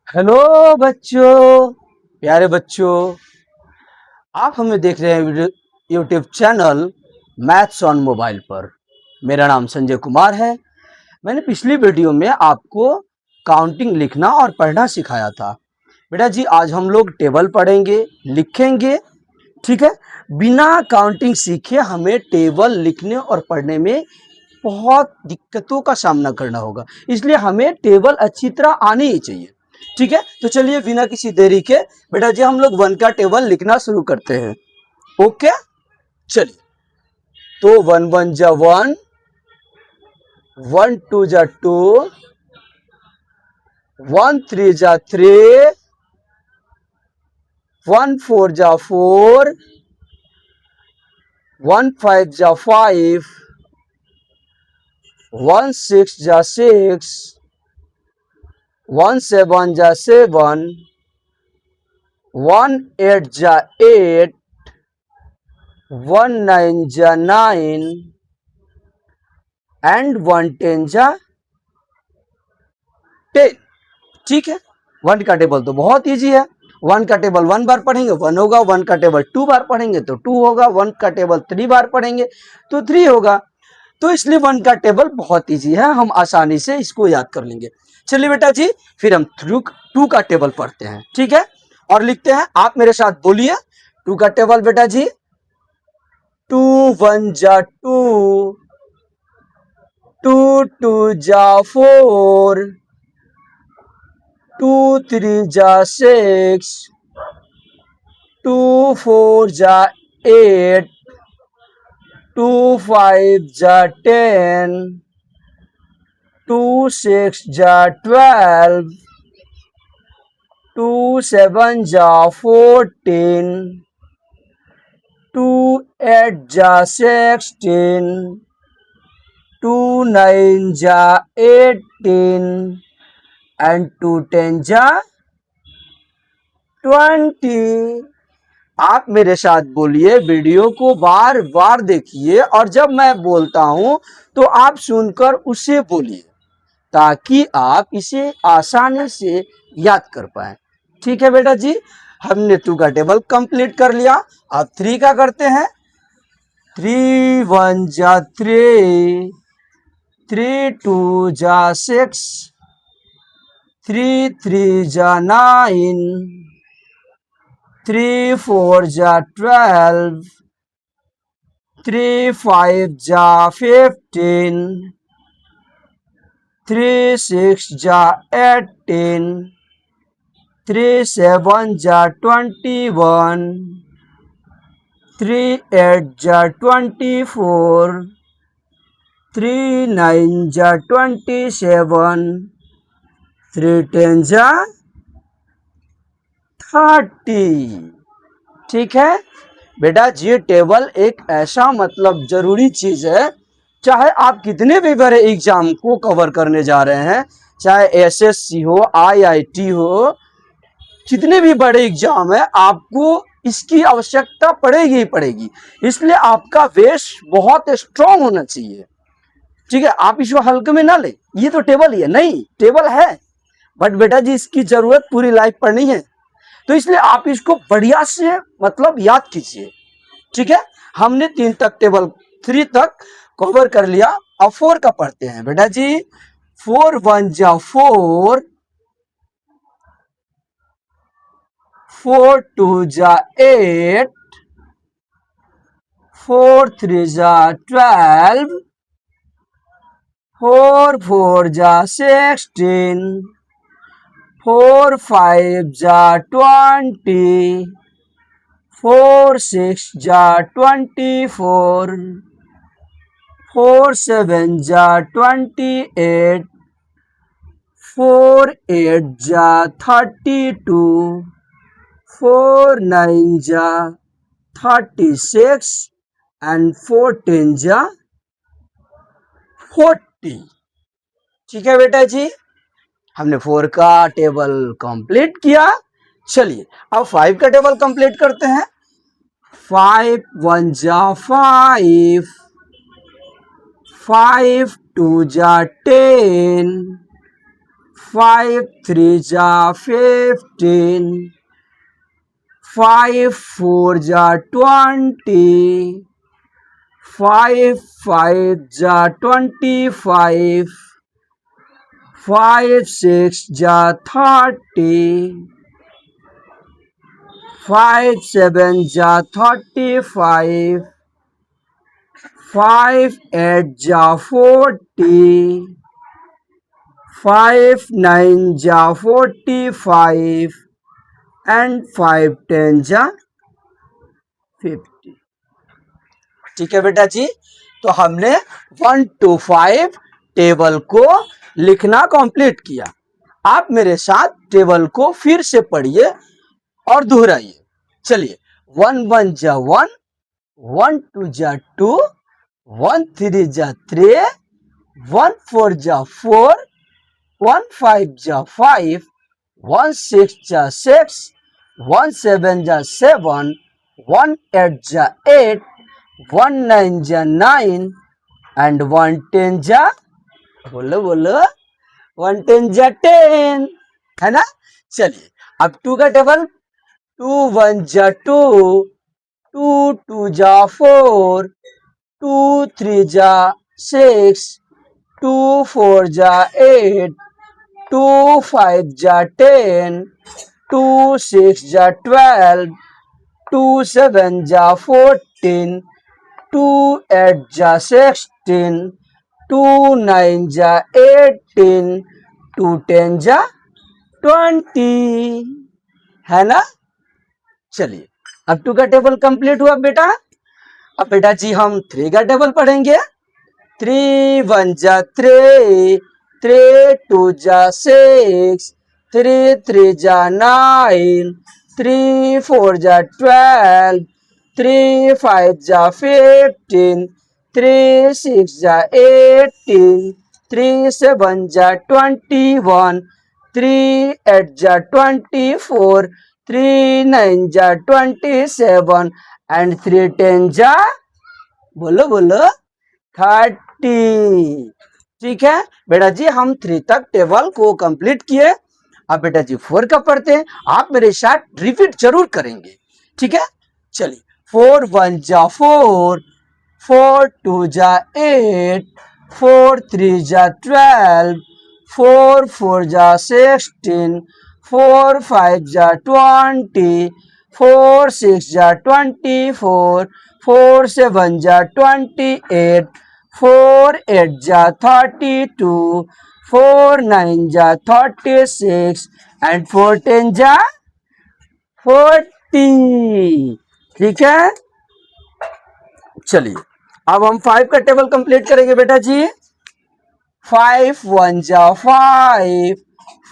Hello बच्चों, प्यारे बच्चों। आप हमें देख रहे हैं YouTube channel maths on mobile पर। मेरा नाम संजय कुमार है। मैंने पिछली वीडियो में आपको काउंटिंग लिखना और पढ़ना सिखाया था। बेटा जी, आज हम लोग टेबल पढ़ेंगे, लिखेंगे। ठीक है। बिना काउंटिंग सीखे हमें टेबल लिखने और पढ़ने में बहुत दिक्कतों का सामना करना होगा, इसलिए हमें टेबल अच्छी तरह आनी ही चाहिए। ठीक है, तो चलिए बिना किसी देरी के बेटा जी हम लोग वन का टेबल लिखना शुरू करते हैं। ओके, चलिए। तो वन वन जा वन, वन टू जा टू, वन थ्री जा थ्री, वन फोर जा फोर, वन फाइव जा फाइव, वन सिक्स जा सिक्स, वन सेवन जा सेवन, वन एट जा एट, वन नाइन जा नाइन एंड वन टेन जा 10। ठीक है। वन का टेबल तो बहुत इजी है। वन का टेबल वन बार पढ़ेंगे वन होगा, वन का टेबल टू बार पढ़ेंगे तो टू होगा, वन का टेबल थ्री बार पढ़ेंगे तो थ्री होगा। तो इसलिए वन का टेबल बहुत इजी है, हम आसानी से इसको याद कर लेंगे। चलिए बेटा जी, फिर हम टू का टेबल पढ़ते हैं। ठीक है, और लिखते हैं। आप मेरे साथ बोलिए टू का टेबल बेटा जी। टू वन जा टू, टू टू जा फोर, टू थ्री जा सिक्स, टू फोर जा एट, टू फाइव जा 10, टू सिक्स जा 12, टू सेवन जा 14, टू एट जा 16, टू नाइन जा 18 एंड टू टेन जा 20। आप मेरे साथ बोलिए, वीडियो को बार बार देखिए और जब मैं बोलता हूं तो आप सुनकर उसे बोलिए ताकि आप इसे आसानी से याद कर पाए। ठीक है बेटा जी, हमने टू का टेबल कंप्लीट कर लिया। अब थ्री का करते हैं। थ्री वन जा थ्री, थ्री टू जा सिक्स, थ्री थ्री जा नाइन, थ्री फोर जा 12, थ्री फाइव जा 15, थ्री सिक्स जा 18, थ्री सेवन जा 21, थ्री एट जा 24, थ्री नाइन जा 27, थ्री टेन जा 30। ठीक है बेटा जी, टेबल एक ऐसा मतलब जरूरी चीज है। चाहे आप कितने भी बड़े एग्जाम को कवर करने जा रहे हैं, चाहे एसएससी हो, आईआईटी हो, जितने भी बड़े एग्जाम है, आपको इसकी आवश्यकता पड़ेगी ही पड़ेगी। इसलिए आपका बेस बहुत स्ट्रांग होना चाहिए। ठीक है, आप इसको हल्के में ना ले, ये तो टेबल ही है। नहीं, टेबल है बट बेटा जी इसकी जरूरत पूरी लाइफ पर नहीं है, तो इसलिए आप इसको बढ़िया से मतलब याद कीजिए। ठीक है, हमने तीन तक टेबल थ्री तक कवर कर लिया। अब फोर का पढ़ते हैं बेटा जी। फोर वन जा फोर, फोर टू जा एट, फोर थ्री जा 12, फोर फोर जा 16, फोर फाइव जा 20, फोर सिक्स जा 24, फोर सेवन जा 28, फोर एट जा 32, फोर नाइन जा 36 एंड फोर टेन जा 40। ठीक है बेटा जी, हमने फोर का टेबल कंप्लीट किया। चलिए अब फाइव का टेबल कंप्लीट करते हैं। फाइव वन जा फाइव, फाइव टू जा 10, 5 3 जा 15, 5 4 जा 20, 5 5 जा 25, 5 6 जा 30, 5 7 जा 35, 5 8 जा 40, 5 9 जा 45 एंड 5 10 जा 50। ठीक है बेटा जी, तो हमने 1 to 5 टेबल को लिखना कंप्लीट किया। आप मेरे साथ टेबल को फिर से पढ़िए और दोहराइए। चलिए, 1 1 जा 1, 1 2 जा 2, 1 3 जा 3, 1 4 जा 4, 1 5 जा 5, 1 6 जा 6, 1 7 जा 7, 1 8 जा 8, 1 9 जा 9 एंड 1 10 जा, बोलो बोलो, 1 10 जा 10, है ना। चलिए, अब 2 का टेबल, 2 1 जा 2, 2 2 जा 4, 2 3 जा 6, 2 4 जा 8, 2 5 जा 10, 2 6 जा 12, 2 7 जा 14, 2 8 जा 16, 2 9 जा 18, 2 10 जा 20, है ना। चलिए, अब 2 का टेबल कंप्लीट हुआ बेटा। अब बेटा जी हम 3 का टेबल पढ़ेंगे। 3 1 जा 3, 3 2 जा 6, 3 3 जा 9, 3 4 जा 12, 3 5 जा 15, 3 6 जा 18, 3 7 जा 21, 3 8 जा 24, 3 9 जा 27 एंड 3 10 जा, बोलो बोलो, 30। ठीक है बेटा जी, हम 3 तक टेबल को कंप्लीट किए। अब बेटा जी 4 का पढ़ते हैं। आप मेरे साथ रिपीट जरूर करेंगे, ठीक है। चलिए, 4 1 जा 4, 4 2 जा 8, 4 3 जा 12, 4 4 जा 16, 4 5 जा 20, 4 6 जा 24, 4 7 जा 28, 4 8 जा 32, 4 9 जा 36 एंड 4 10 जा 40। ठीक है, चलिए अब हम 5 का टेबल कंप्लीट करेंगे बेटा जी। 5 1 जा 5,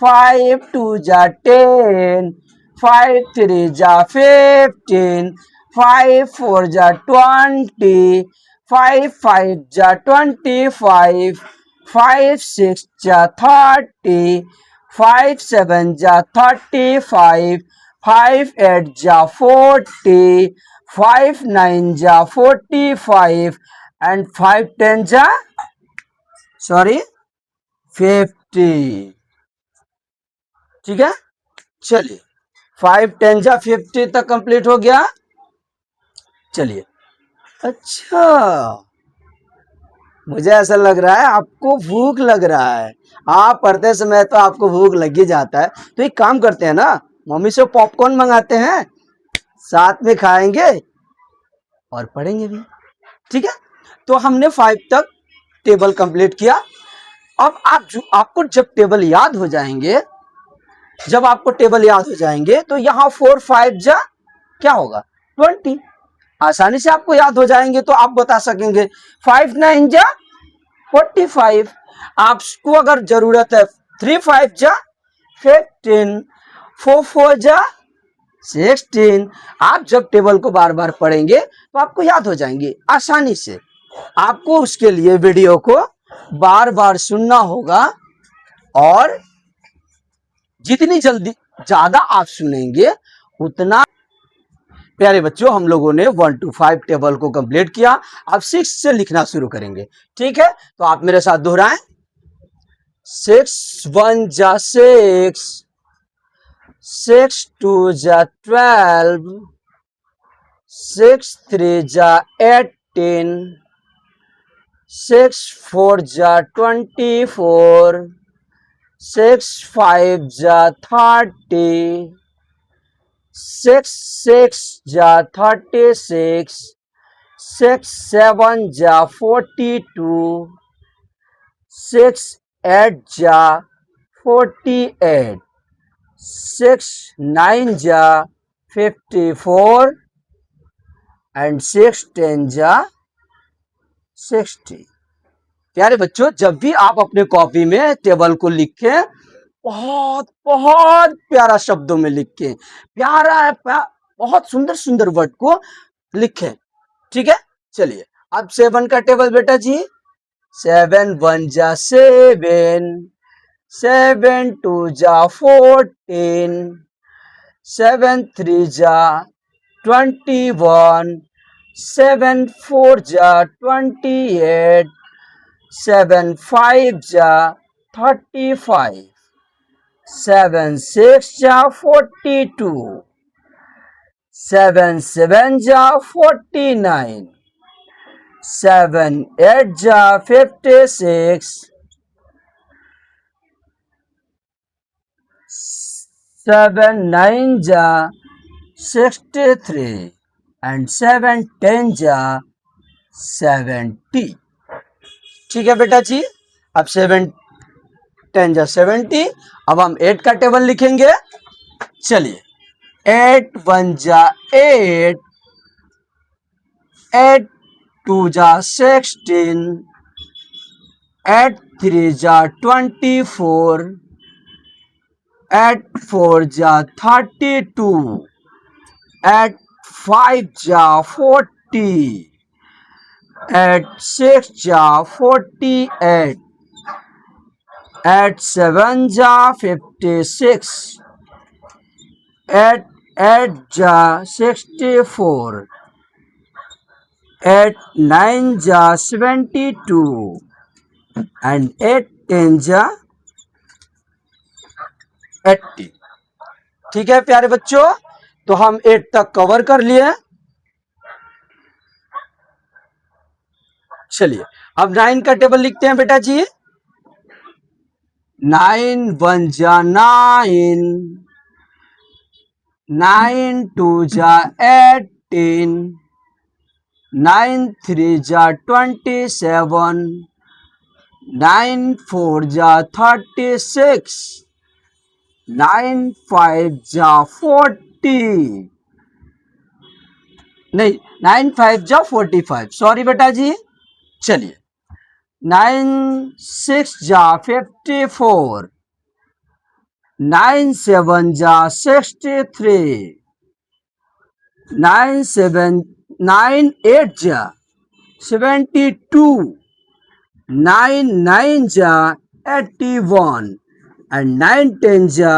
5 2 जा 10, 5 3 जा 15, 5 4 जा 20, 5 5 जा 25, 5 6 जा 30, 5 7 जा 35, 5 8 जा 40, 5 9 जा 45 एंड 5 10 जा, सॉरी, 50। ठीक है, चलिए 5 10 जा 50 तक कंप्लीट हो गया। चलिए, अच्छा मुझे ऐसा लग रहा है आपको भूख लग रहा है। आप पढ़ते समय तो आपको भूख लग ही जाता है, तो एक काम करते हैं ना, मम्मी से पॉपकॉर्न मंगाते हैं, साथ में खाएंगे और पढ़ेंगे भी। ठीक है, तो हमने 5 तक टेबल कंप्लीट किया। अब आपको जब टेबल याद हो जाएंगे, जब आपको टेबल याद हो जाएंगे तो यहाँ 4 5 जा क्या होगा, 20। आसानी से आपको याद हो जाएंगे तो आप बता सकेंगे। 5 9 जा 45। आपको अगर जरूरत है 3 5 जा 15, 4 4 जा 16। आप जब टेबल को बार बार पढ़ेंगे तो आपको याद हो जाएंगे आसानी से। आपको उसके लिए वीडियो को बार बार सुनना होगा, और जितनी जल्दी ज्यादा आप सुनेंगे उतना। प्यारे बच्चों, हम लोगों ने 1 to 5 टेबल को कंप्लीट किया। अब 6 से लिखना शुरू करेंगे। ठीक है, तो आप मेरे साथ दोहराएं। 6 1 जा 6, 6 2 जा 12, 6 3 जा 18, 6 4 जा 24, 6 5 जा 30, 6 6 जा 36, 6 7 जा 42, 6 8 जा 48, 6 9 जा 54 एंड 6 10 जा 60। प्यारे बच्चों, जब भी आप अपने कॉपी में टेबल को लिखें, बहुत बहुत प्यारा शब्दों में लिखें, बहुत सुंदर सुंदर वर्ड को लिखें। ठीक है, चलिए अब 7 का टेबल बेटा जी। 7 1 जा 7, 7 2 जा 14, 7 3 जा 21, 7 4 जा 28, 7 5 जा 35, 7 6 जा 42, 7 7 जा 49, 7 8 जा 56, 7 9 जा 63 एंड 7 10 जा 70। ठीक है बेटा जी, अब 7 10 जा 70। अब हम 8 का टेबल लिखेंगे। चलिए, 8 1 जा 8, 8 2 जा 16, 8 3 जा 24, 8 4 जा 32, 8 5 जा 40, 8 6 जा 48, 8 7 जा 56, 8 8 जा 64, 8 9 जा 72 एंड 8 10 जा 80। ठीक है प्यारे बच्चों, तो हम 8 तक कवर कर लिए। चलिए अब 9 का टेबल लिखते हैं बेटा जी। 9 1 जा 9, 9 2 जा 18, 9 3 जा 27, 9 4 जा 36, 9 5 जा 40, नहीं 9 5 जा 45, सॉरी बेटा जी। चलिए 9 6 जा 54, 9 7 जा 63, 9 8 जा 72, 9 9 जा 81 एंड 9 10 जा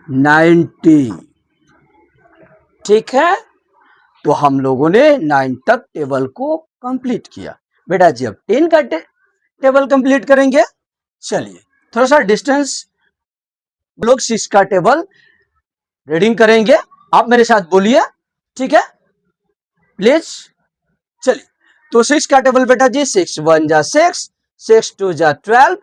90। ठीक है, तो हम लोगों ने 9 तक टेबल को कंप्लीट किया। बेटा जी अब 10 का टेबल कंप्लीट करेंगे। चलिए थोड़ा सा डिस्टेंस लोग 6 का टेबल रीडिंग करेंगे, आप मेरे साथ बोलिए। ठीक है प्लीज। चलिए तो 6 का टेबल बेटा जी। 6 1 जा 6, 6 2 जा 12,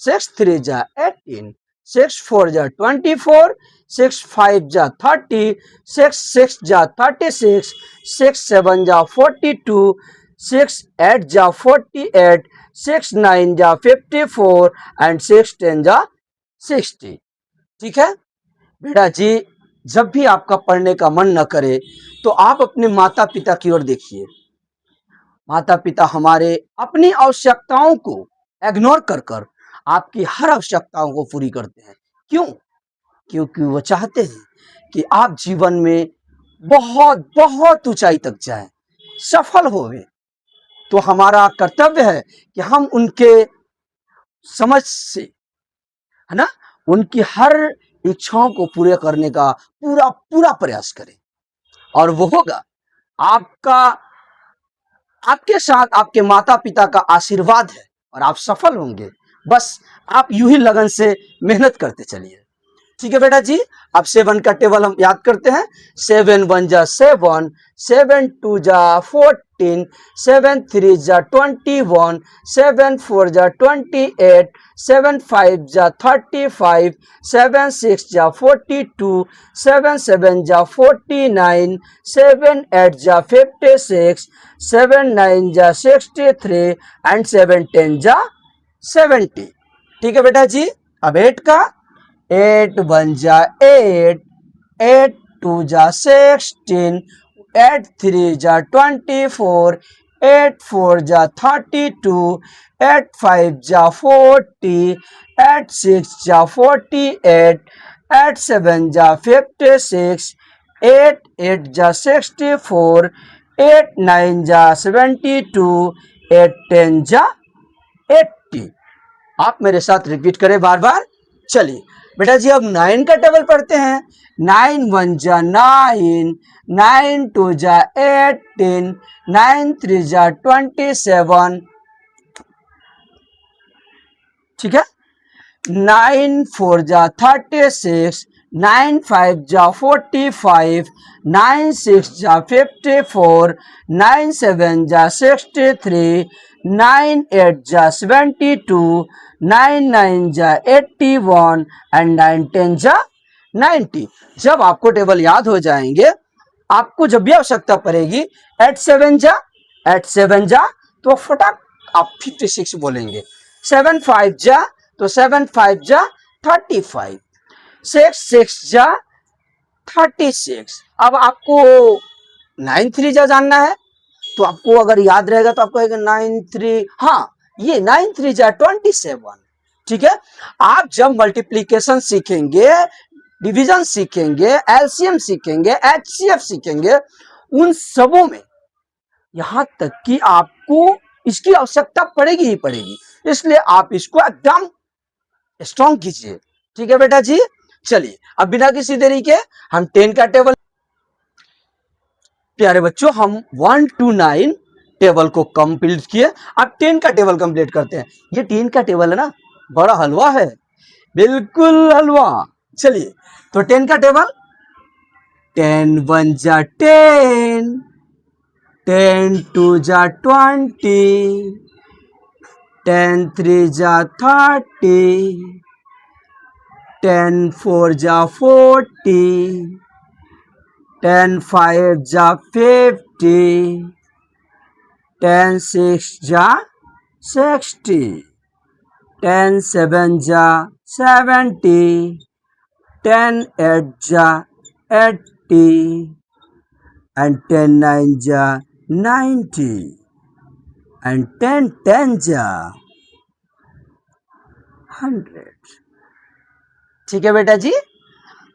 6 3 जा 18, 6 4 जा 24, 6 5 जा 30, 6 6 जा 36, 6 7 जा 42, 6 8 जा 48, 6 9 जा 54 एंड 6 10 जा 60। ठीक है बेटा जी, जब भी आपका पढ़ने का मन न करे तो आप अपने माता पिता की ओर देखिए। माता पिता हमारे अपनी आवश्यकताओं को इग्नोर कर कर आपकी हर आवश्यकताओं को पूरी करते हैं। क्यों? क्योंकि वो चाहते हैं कि आप जीवन में बहुत बहुत ऊंचाई तक जाएं, सफल होवें। तो हमारा कर्तव्य है कि हम उनके समझ से, है ना, उनकी हर इच्छाओं को पूरे करने का पूरा पूरा प्रयास करें, और वो होगा आपका, आपके साथ आपके माता पिता का आशीर्वाद है और आप सफल होंगे। बस आप यूं ही लगन से मेहनत करते चलिए। ठीक है बेटा जी। अब 7 का टेबल हम याद करते हैं। 7 1 जा 7, 7 2 जा 14, 7 3 जा 21, 7 4 जा 28, 7 5 जा 35, 7 6 जा 42, 7 7 जा 49, 7 8 जा 56, 7 9 जा 63 एंड 7 10 जा 70। ठीक है बेटा जी। अब 8 का 8 1 जा 8, 8 2 जा 16, 8 3 जा 24, 8 4 जा 32, 8 5 जा 40, 8 6 जा 48, 8 7 जा 56, 8 8 जा 64, 8 9 जा 72, 8 10 जा 80। आप मेरे साथ रिपीट करें बार बार। चलिए बेटा जी अब 9 का टेबल पढ़ते हैं। 9 1 जा 9, 9 2 जा 18, 9 3 जा 27। ठीक है। 9 4 जा 36, 9 5 जा 45, 9 6 जा 54, 9 7 जा 63, 9 8 जा 72, 9 9 जा 81 एंड 9 10 जा 90। जब आपको टेबल याद हो जाएंगे, आपको जब भी आवश्यकता पड़ेगी 8 7 जा तो फटाक आप 56 बोलेंगे। 7 5 जा तो 7 5 जा 35, 6 6 जा 36। अब आपको 9 3 जा जानना है, तो आपको अगर याद रहेगा तो आपको कहेगा 9 3, हाँ ये 9 3 जा 27। ठीक है। आप जब मल्टीप्लीकेशन सीखेंगे, डिवीजन सीखेंगे, एलसीएम सीखेंगे, एचसीएफ सीखेंगे, उन सबों में यहां तक कि आपको इसकी आवश्यकता पड़ेगी ही पड़ेगी। इसलिए आप इसको एकदम स्ट्रॉन्ग कीजिए। ठीक है बेटा जी। चलिए अब बिना किसी देरी के हम 10 का टेबल। प्यारे बच्चों हम 1 to 9 टेबल को कंप्लीट किए। अब 10 का टेबल कंप्लीट करते हैं। ये 10 का टेबल है ना, बड़ा हलवा है, बिल्कुल हलवा। चलिए तो 10 का टेबल। 10 1 जा 10, 10 2 जा 20, 10 3 जा 30, 10 4 जा 40, 10 5 जा 50, 10 6 जा 60, 10 7 जा 70, 10 8 जा 80 and 10 9 जा 90 and 10 10 जा 100। ठीक है बेटा जी।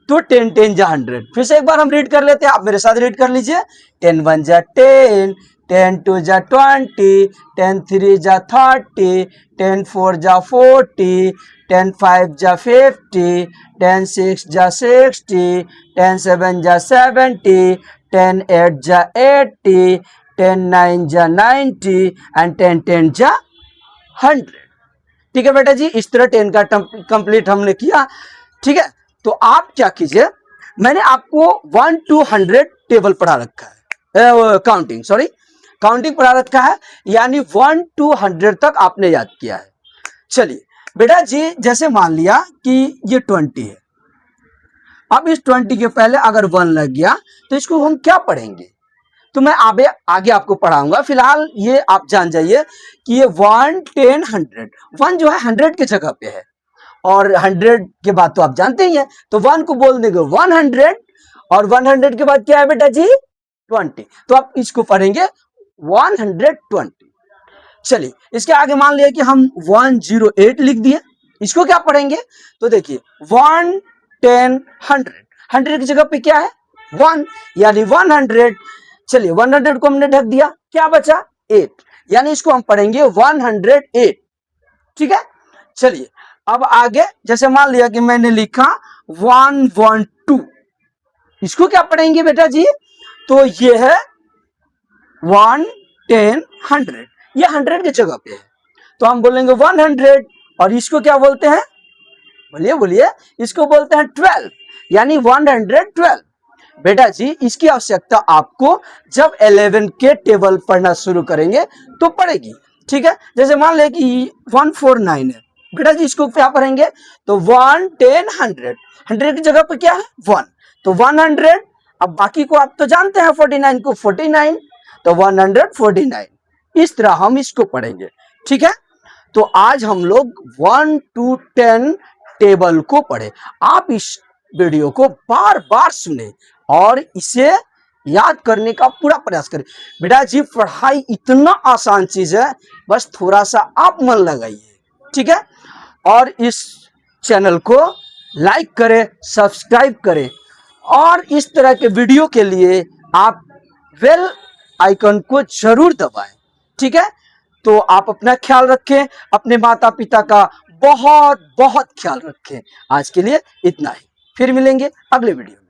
तो 10 10 जा 100। फिर से एक बार हम रीड कर लेते हैं, आप मेरे साथ रीड कर लीजिए। 10 1 जा 10, 10 2 जा 20, 10 3 जा 30, 10 4 जा 40, 10 5 जा 50, 10 6 जा 60, 10 7 जा 70, 10 8 जा 80, 10 9 जा 90 एंड 10 10 जा 100। ठीक है बेटा जी। इस तरह 10 का कंप्लीट हमने किया। ठीक है। तो आप क्या कीजिए, मैंने आपको 1 to 100 टेबल पढ़ा रखा है, काउंटिंग सॉरी काउंटिंग पढ़ा रखा है, यानी 1 to 100 तक आपने याद किया है। चलिए बेटा जी, जैसे मान लिया कि ये 20 है। अब इस 20 के पहले अगर 1 लग गया तो इसको हम क्या पढ़ेंगे, तो मैं आगे आपको पढ़ाऊंगा। फिलहाल ये आप जान जाइए कि ये 1 10 100, 1 जो है 100 की जगह पे है, और 100 के बाद तो आप जानते ही हैं, तो 1 को बोल देंगे 100, और 100 के बाद क्या है बेटा जी 20, तो आप इसको पढ़ेंगे 120। चलिए इसके आगे मान लिया कि हम 108 लिख दिए, इसको क्या पढ़ेंगे, तो देखिए 1 10 100, 100 की जगह पे क्या है 1, यानी 100। चलिए 100 को हमने ढक दिया, क्या बचा 8, यानी इसको हम पढ़ेंगे 108। ठीक है। चलिए अब आगे, जैसे मान लिया कि मैंने लिखा 112, इसको क्या पढ़ेंगे बेटा जी, तो ये है 1 10 100, ये 100 की जगह पे है, तो हम बोलेंगे 100 और इसको क्या बोलते हैं, बोलिए बोलिए, इसको बोलते हैं 12, यानी 112। बेटा जी इसकी आवश्यकता आपको जब 11 के टेबल पढ़ना शुरू करेंगे तो पड़ेगी। ठीक है, जैसे मान ले कि 149 है, बेटा जी इसको क्या पढ़ेंगे, तो 1 10 100, 100 की जगह पर क्या है 1, तो 100। अब बाकी को आप तो जानते हैं 49 को, 49, तो 149, इस तरह हम इसको पढ़ेंगे। ठीक है, तो आज हम लोग 1 to 10 टेबल को पढ़े। आप इस वीडियो को बार बार सुने और इसे याद करने का पूरा प्रयास करें। बेटा जी पढ़ाई इतना आसान चीज है, बस थोड़ा सा आप मन लगाइए। ठीक है, और इस चैनल को लाइक करें, सब्सक्राइब करें, और इस तरह के वीडियो के लिए आप बेल आइकन को जरूर दबाएं। ठीक है, तो आप अपना ख्याल रखें, अपने माता पिता का बहुत बहुत ख्याल रखें। आज के लिए इतना ही, फिर मिलेंगे अगले वीडियो में।